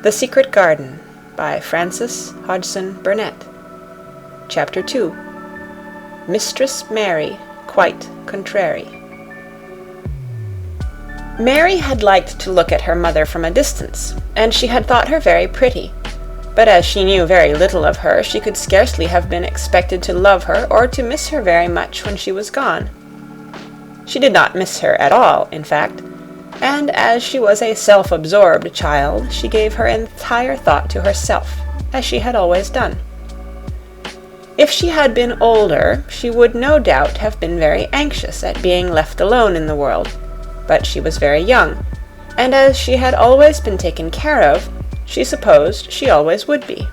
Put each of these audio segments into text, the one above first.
The Secret Garden by Frances Hodgson Burnett. Chapter 2. Mistress Mary Quite Contrary. Mary had liked to look at her mother from a distance, and she had thought her very pretty, but as she knew very little of her, she could scarcely have been expected to love her or to miss her very much when she was gone. She did not miss her at all, in fact, and as she was a self-absorbed child, she gave her entire thought to herself, as she had always done. If she had been older, she would no doubt have been very anxious at being left alone in the world, but she was very young, and as she had always been taken care of, she supposed she always would be.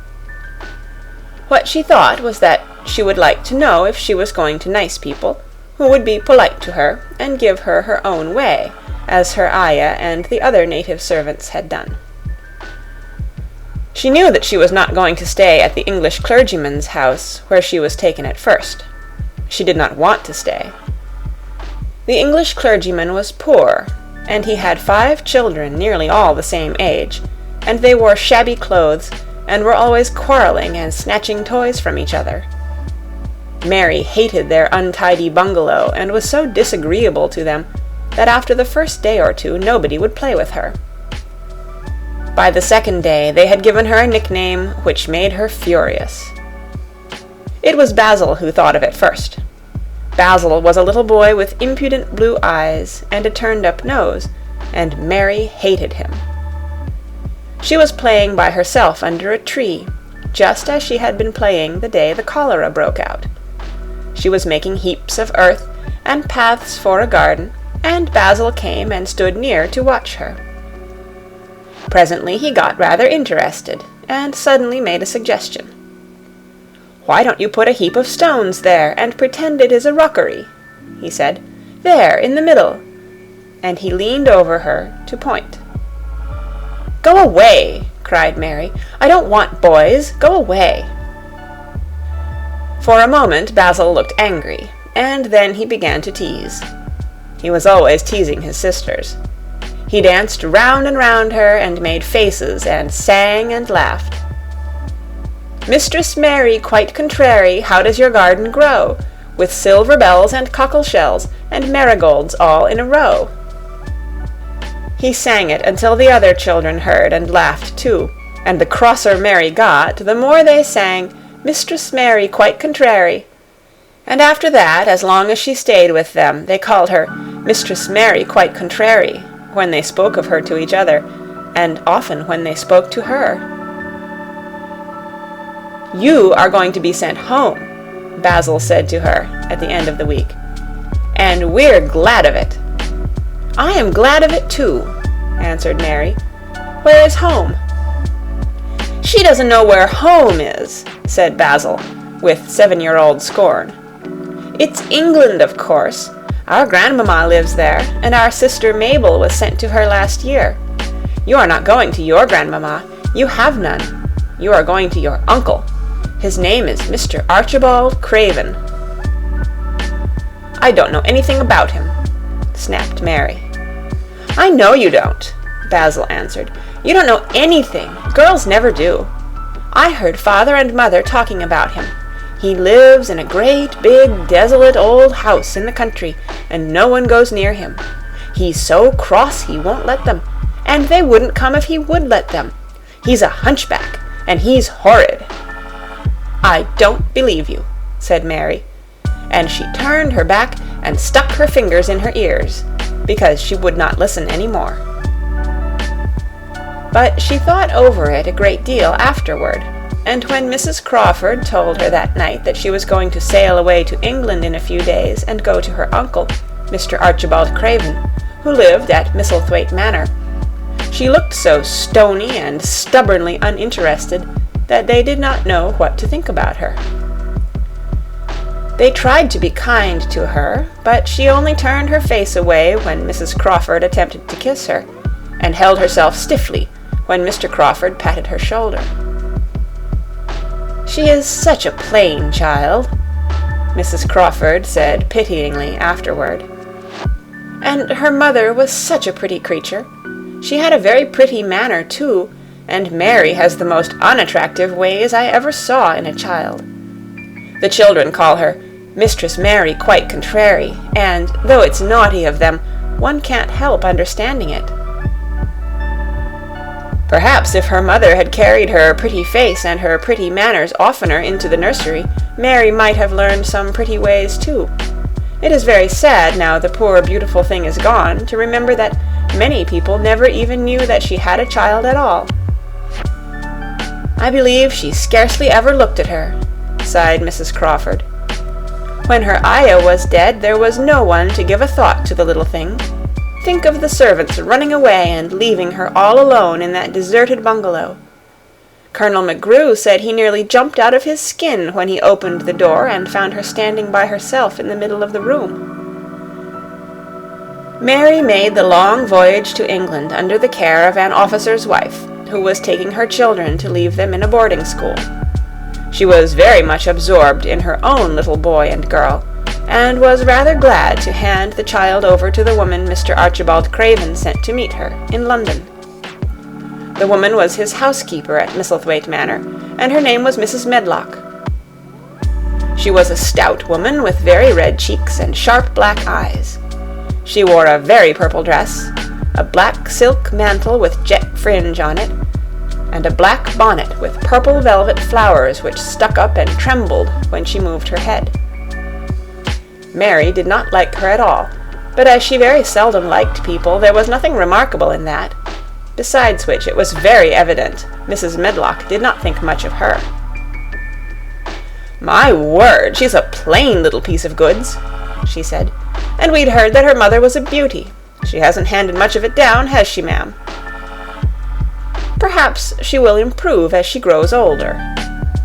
What she thought was that she would like to know if she was going to nice people, who would be polite to her and give her her own way, as her ayah and the other native servants had done. She knew that she was not going to stay at the English clergyman's house, where she was taken at first. She did not want to stay. The English clergyman was poor, and he had 5 children nearly all the same age, and they wore shabby clothes and were always quarreling and snatching toys from each other. Mary hated their untidy bungalow and was so disagreeable to them that after the first day or two nobody would play with her. By the second day they had given her a nickname which made her furious. It was Basil who thought of it first. Basil was a little boy with impudent blue eyes and a turned-up nose, and Mary hated him. She was playing by herself under a tree, just as she had been playing the day the cholera broke out. She was making heaps of earth and paths for a garden, and Basil came and stood near to watch her. Presently he got rather interested, and suddenly made a suggestion. "Why don't you put a heap of stones there, and pretend it is a rockery?" he said. "There, in the middle." And he leaned over her to point. "Go away!" cried Mary. "I don't want boys. Go away!" For a moment Basil looked angry, and then he began to tease. He was always teasing his sisters. He danced round and round her, and made faces, and sang and laughed. "Mistress Mary Quite Contrary, how does your garden grow? With silver bells and cockle shells, and marigolds all in a row." He sang it until the other children heard and laughed too, and the crosser Mary got, the more they sang, "Mistress Mary Quite Contrary." And after that, as long as she stayed with them, they called her Mistress Mary Quite Contrary, when they spoke of her to each other, and often when they spoke to her. "You are going to be sent home," Basil said to her at the end of the week, "and we're glad of it." "I am glad of it too," answered Mary. "Where is home?" "She doesn't know where home is," said Basil, with 7-year-old scorn. "It's England, of course. Our grandmamma lives there, and our sister Mabel was sent to her last year. You are not going to your grandmamma. You have none. You are going to your uncle. His name is Mr. Archibald Craven." "I don't know anything about him," snapped Mary. "I know you don't," Basil answered. "You don't know anything. Girls never do. I heard father and mother talking about him. He lives in a great, big, desolate old house in the country, and no one goes near him. He's so cross he won't let them, and they wouldn't come if he would let them. He's a hunchback, and he's horrid." "I don't believe you," said Mary, and she turned her back and stuck her fingers in her ears, because she would not listen any more. But she thought over it a great deal afterward, and when Mrs. Crawford told her that night that she was going to sail away to England in a few days and go to her uncle, Mr. Archibald Craven, who lived at Misselthwaite Manor, she looked so stony and stubbornly uninterested that they did not know what to think about her. They tried to be kind to her, but she only turned her face away when Mrs. Crawford attempted to kiss her, and held herself stiffly when Mr. Crawford patted her shoulder. "She is such a plain child," Mrs. Crawford said pityingly afterward. "And her mother was such a pretty creature. She had a very pretty manner, too, and Mary has the most unattractive ways I ever saw in a child. The children call her Mistress Mary quite contrary, and, though it's naughty of them, one can't help understanding it. Perhaps if her mother had carried her pretty face and her pretty manners oftener into the nursery, Mary might have learned some pretty ways too. It is very sad, now the poor beautiful thing is gone, to remember that many people never even knew that she had a child at all. I believe she scarcely ever looked at her, sighed Mrs. Crawford. When her ayah was dead, there was no one to give a thought to the little thing. Think of the servants running away and leaving her all alone in that deserted bungalow. Colonel McGrew said he nearly jumped out of his skin when he opened the door and found her standing by herself in the middle of the room. Mary made the long voyage to England under the care of an officer's wife, who was taking her children to leave them in a boarding school. She was very much absorbed in her own little boy and girl, and was rather glad to hand the child over to the woman Mr. Archibald Craven sent to meet her in London. The woman was his housekeeper at Misselthwaite Manor, and her name was Mrs. Medlock. She was a stout woman with very red cheeks and sharp black eyes. She wore a very purple dress, a black silk mantle with jet fringe on it, and a black bonnet with purple velvet flowers which stuck up and trembled when she moved her head. Mary did not like her at all, but as she very seldom liked people, there was nothing remarkable in that. Besides which, it was very evident Mrs. Medlock did not think much of her. "My word, she's a plain little piece of goods," she said, "and we'd heard that her mother was a beauty. She hasn't handed much of it down, has she, ma'am?" "Perhaps she will improve as she grows older,"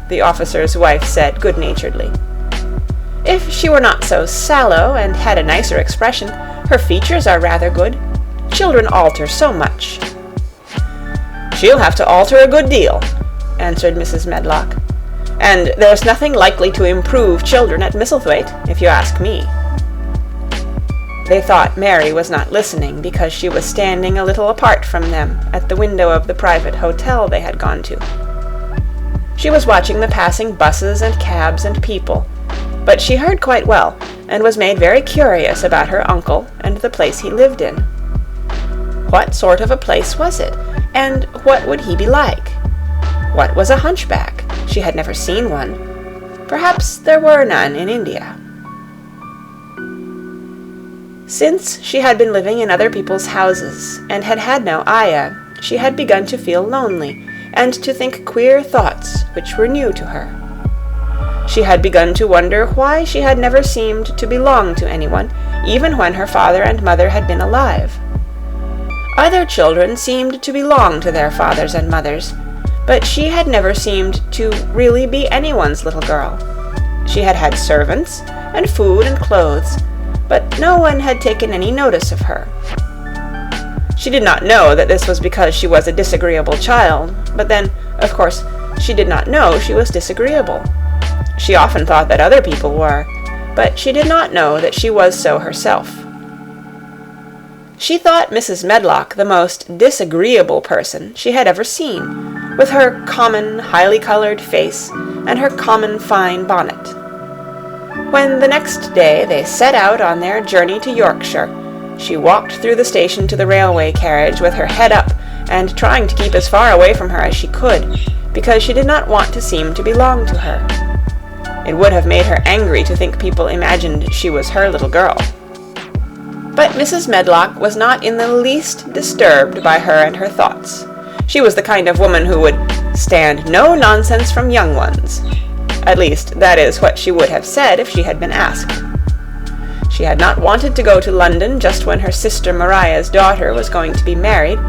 the officer's wife said good-naturedly. "If she were not so sallow and had a nicer expression, her features are rather good. Children alter so much." "She'll have to alter a good deal," answered Mrs. Medlock, "and there's nothing likely to improve children at Misselthwaite, if you ask me." They thought Mary was not listening because she was standing a little apart from them at the window of the private hotel they had gone to. She was watching the passing buses and cabs and people, but she heard quite well, and was made very curious about her uncle and the place he lived in. What sort of a place was it, and what would he be like? What was a hunchback? She had never seen one. Perhaps there were none in India. Since she had been living in other people's houses, and had had no ayah, she had begun to feel lonely, and to think queer thoughts which were new to her. She had begun to wonder why she had never seemed to belong to anyone, even when her father and mother had been alive. Other children seemed to belong to their fathers and mothers, but she had never seemed to really be anyone's little girl. She had had servants, and food and clothes, but no one had taken any notice of her. She did not know that this was because she was a disagreeable child, but then, of course, she did not know she was disagreeable. She often thought that other people were, but she did not know that she was so herself. She thought Mrs. Medlock the most disagreeable person she had ever seen, with her common, highly-colored face and her common fine bonnet. When the next day they set out on their journey to Yorkshire, she walked through the station to the railway carriage with her head up and trying to keep as far away from her as she could, because she did not want to seem to belong to her. It would have made her angry to think people imagined she was her little girl. But Mrs. Medlock was not in the least disturbed by her and her thoughts. She was the kind of woman who would stand no nonsense from young ones. At least, that is what she would have said if she had been asked. She had not wanted to go to London just when her sister Maria's daughter was going to be married,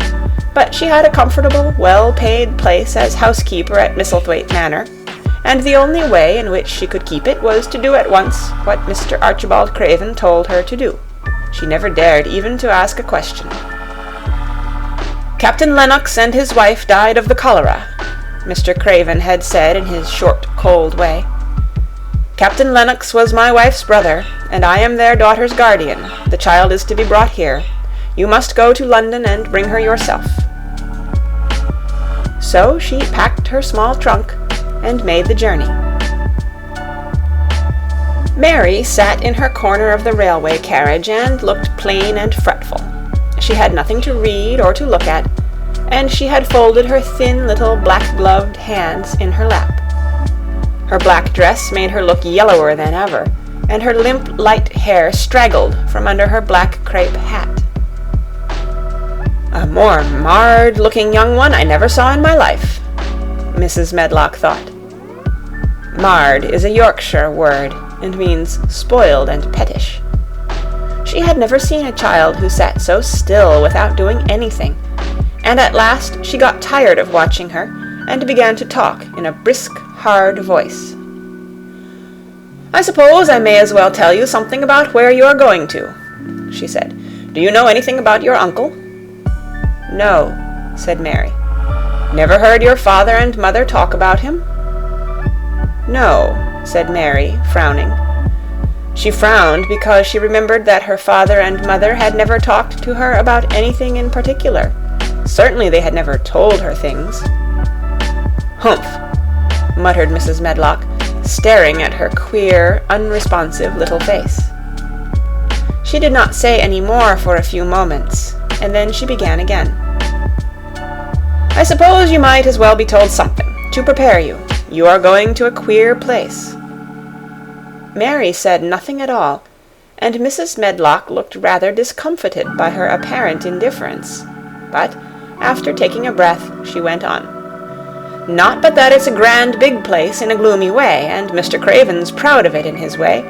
but she had a comfortable, well-paid place as housekeeper at Misselthwaite Manor, and the only way in which she could keep it was to do at once what Mr. Archibald Craven told her to do. She never dared even to ask a question. "Captain Lennox and his wife died of the cholera," Mr. Craven had said in his short, cold way. "Captain Lennox was my wife's brother, and I am their daughter's guardian. The child is to be brought here. You must go to London and bring her yourself." So she packed her small trunk and made the journey. Mary sat in her corner of the railway carriage and looked plain and fretful. She had nothing to read or to look at, and she had folded her thin little black-gloved hands in her lap. Her black dress made her look yellower than ever, and her limp, light hair straggled from under her black crepe hat. A more marred-looking young one I never saw in my life, Mrs. Medlock thought. Marred is a Yorkshire word, and means spoiled and pettish. She had never seen a child who sat so still without doing anything, and at last she got tired of watching her, and began to talk in a brisk, hard voice. "I suppose I may as well tell you something about where you are going to," she said. "Do you know anything about your uncle?" "No," said Mary. "Never heard your father and mother talk about him?" "No," said Mary, frowning. She frowned because she remembered that her father and mother had never talked to her about anything in particular. Certainly they had never told her things. "Humph," muttered Mrs. Medlock, staring at her queer, unresponsive little face. She did not say any more for a few moments, and then she began again. "I suppose you might as well be told something, to prepare you. You are going to a queer place." Mary said nothing at all, and Mrs. Medlock looked rather discomfited by her apparent indifference. But, after taking a breath, she went on. "Not but that it's a grand big place in a gloomy way, and Mr. Craven's proud of it in his way,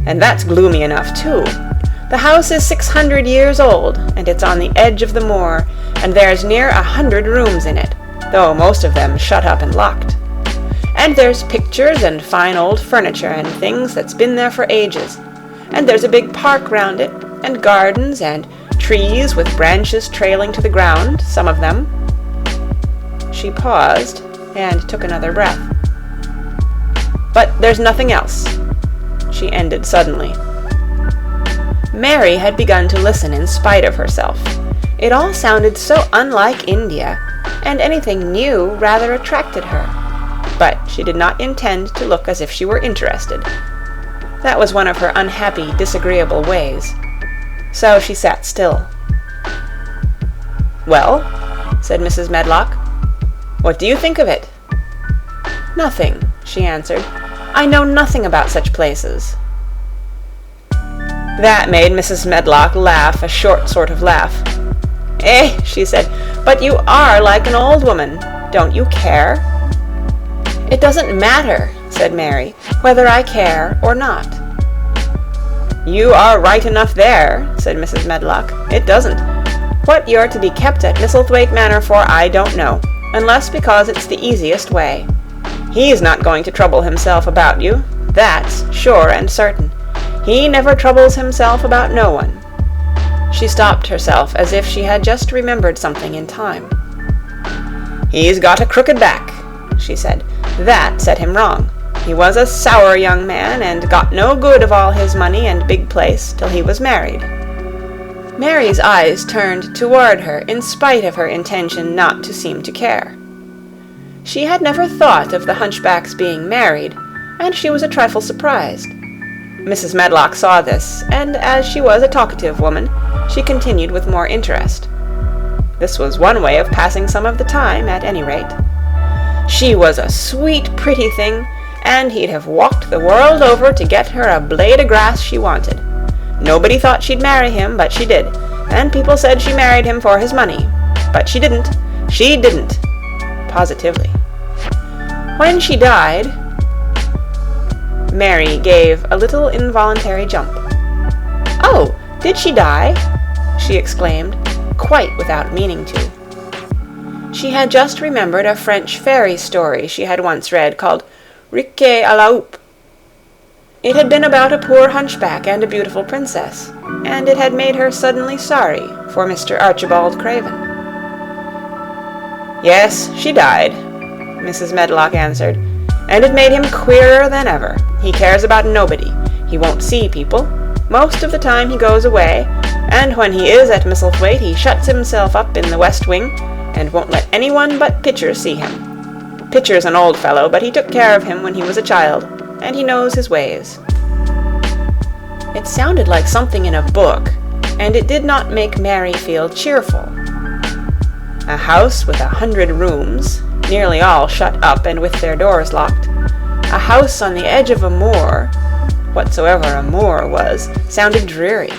and that's gloomy enough too. The house is 600 years old, and it's on the edge of the moor, and there's near 100 rooms in it, though most of them shut up and locked. And there's pictures and fine old furniture and things that's been there for ages, and there's a big park round it, and gardens and trees with branches trailing to the ground, some of them." She paused and took another breath. "But there's nothing else," she ended suddenly. Mary had begun to listen in spite of herself. It all sounded so unlike India, and anything new rather attracted her. But she did not intend to look as if she were interested. That was one of her unhappy, disagreeable ways. So she sat still. "Well," said Mrs. Medlock, "what do you think of it?" "Nothing," she answered. "I know nothing about such places." That made Mrs. Medlock laugh a short sort of laugh. "Eh," she said, "but you are like an old woman. Don't you care?" "It doesn't matter," said Mary, "whether I care or not." "You are right enough there," said Mrs. Medlock. "It doesn't. What you're to be kept at Misselthwaite Manor for I don't know, unless because it's the easiest way. He's not going to trouble himself about you, that's sure and certain. He never troubles himself about no one." She stopped herself as if she had just remembered something in time. "He's got a crooked back," she said. "That set him wrong. He was a sour young man, and got no good of all his money and big place till he was married." Mary's eyes turned toward her in spite of her intention not to seem to care. She had never thought of the hunchback's being married, and she was a trifle surprised. Mrs. Medlock saw this, and as she was a talkative woman, she continued with more interest. This was one way of passing some of the time, at any rate. She was a sweet, pretty thing, and he'd have walked the world over to get her a blade of grass she wanted. Nobody thought she'd marry him, but she did, and people said she married him for his money. But she didn't. She didn't. Positively. When she died... Mary gave a little involuntary jump. "Oh, did she die?" she exclaimed, quite without meaning to. She had just remembered a French fairy story she had once read called Riquet à la Houppe. It had been about a poor hunchback and a beautiful princess, and it had made her suddenly sorry for Mr. Archibald Craven. "Yes, she died," Mrs. Medlock answered, "and it made him queerer than ever. He cares about nobody. He won't see people. Most of the time he goes away, and when he is at Misselthwaite he shuts himself up in the west wing, and won't let anyone but Pitcher see him. Pitcher's an old fellow, but he took care of him when he was a child, and he knows his ways." It sounded like something in a book, and it did not make Mary feel cheerful. A house with 100 rooms, nearly all shut up and with their doors locked, a house on the edge of a moor, whatsoever a moor was, sounded dreary.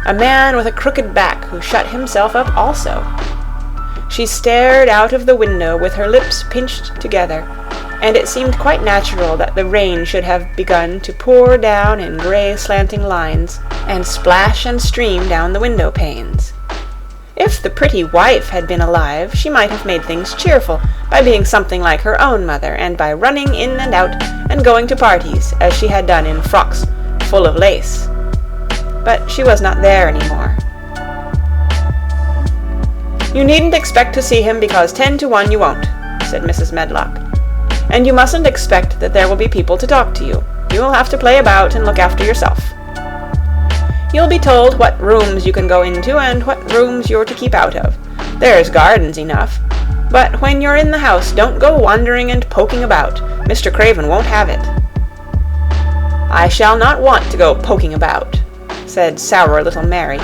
A man with a crooked back who shut himself up also. She stared out of the window with her lips pinched together, and it seemed quite natural that the rain should have begun to pour down in grey slanting lines, and splash and stream down the window panes. If the pretty wife had been alive, she might have made things cheerful by being something like her own mother, and by running in and out and going to parties, as she had done in frocks full of lace. But she was not there any more. "You needn't expect to see him, because 10 to 1 you won't," said Mrs. Medlock. "And you mustn't expect that there will be people to talk to you. You will have to play about and look after yourself. You'll be told what rooms you can go into and what rooms you're to keep out of. There's gardens enough. But when you're in the house, don't go wandering and poking about. Mr. Craven won't have it." "I shall not want to go poking about," said sour little Mary.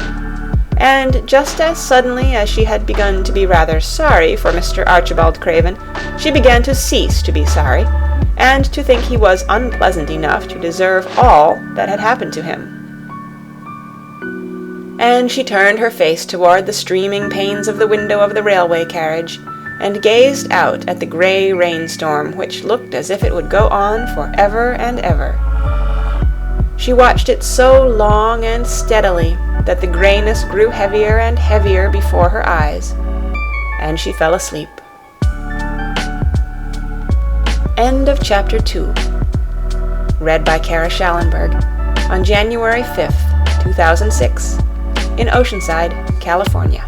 And just as suddenly as she had begun to be rather sorry for Mr. Archibald Craven, she began to cease to be sorry, and to think he was unpleasant enough to deserve all that had happened to him. And she turned her face toward the streaming panes of the window of the railway carriage, and gazed out at the grey rainstorm, which looked as if it would go on for ever and ever. She watched it so long and steadily that the greyness grew heavier and heavier before her eyes, and she fell asleep. End of Chapter 2. Read by Kara Schallenberg on January 5th, 2006, in Oceanside, California.